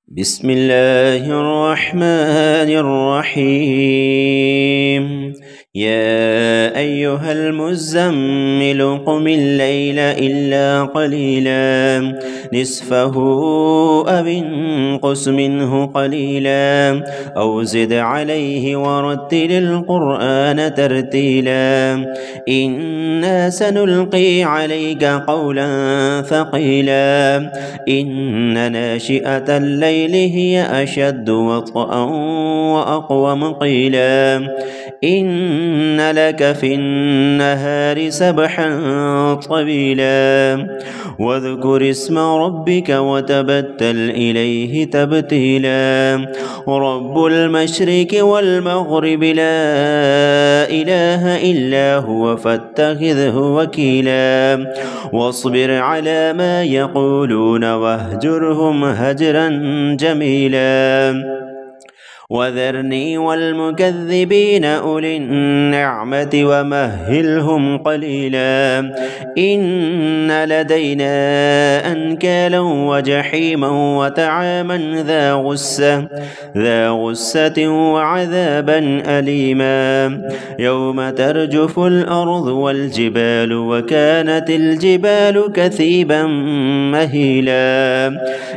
بسم الله الرحمن الرحيم. يا أيها المزمل قم الليل إلا قليلا نصفه أو انقص منه قليلا أو زد عليه ورتل القرآن ترتيلا إنا سنلقي عليك قولا ثقيلا إن ناشئة الليل هي أشد وطئا وأقوم قيلا إن لك في النهار سبحا طويلا واذكر اسم ربك وتبتل إليه تبتيلا رب المشرق والمغرب لا إله إلا هو فاتخذه وكيلا واصبر على ما يقولون واهجرهم هجرا جميلا وذرني والمكذبين أولي النعمة ومهلهم قليلا إن لدينا أنكالا وجحيما وطعاما ذا غصة وعذابا أليما يوم ترجف الأرض والجبال وكانت الجبال كثيبا مهيلا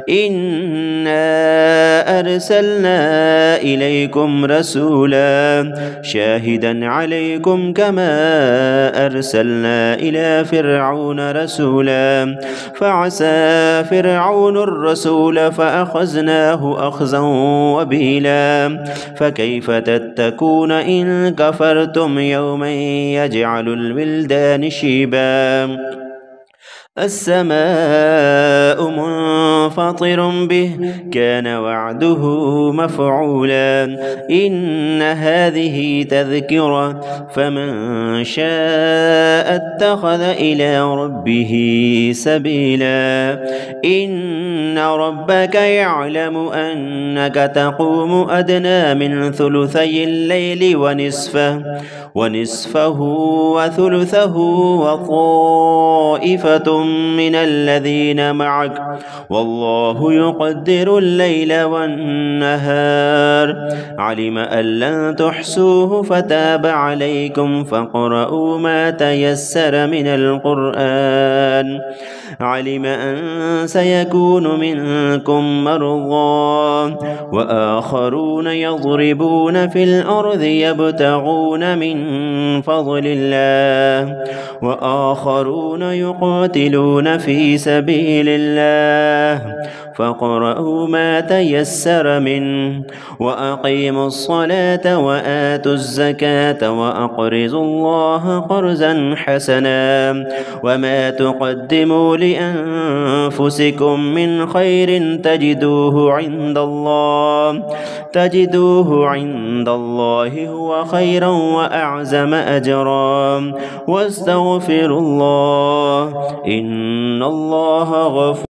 إنا أرسلنا إليكم رسولا شاهدا عليكم كما أرسلنا إلى فرعون رسولا فعسى فرعون الرسول فأخذناه أخذا وبيلا فكيف تتقون إن كفرتم يوما يجعل الولدان شيبا السماء منفطر به كان وعده مفعولا إن هذه تذكرة فمن شاء اتخذ إلى ربه سبيلا إن ربك يعلم أنك تقوم أدنى من ثلثي الليل ونصفه وثلثه وطائفة من الذين معك والله يقدر الليل والنهار علم أن لن تحصوه فتاب عليكم فاقرؤوا ما تيسر من القرآن علم أن سيكون منكم مرضى وآخرون يضربون في الأرض يبتغون من فضل الله وآخرون يقاتلون في سبيل الله فاقرؤوا ما تيسر منه وأقيموا الصلاة وآتوا الزكاة وأقرضوا الله قرضا حسنا وما تقدموا لأنفسكم من خير تجدوه عند الله هو خيرا وأعظم أجرا واستغفروا الله إن الله غفور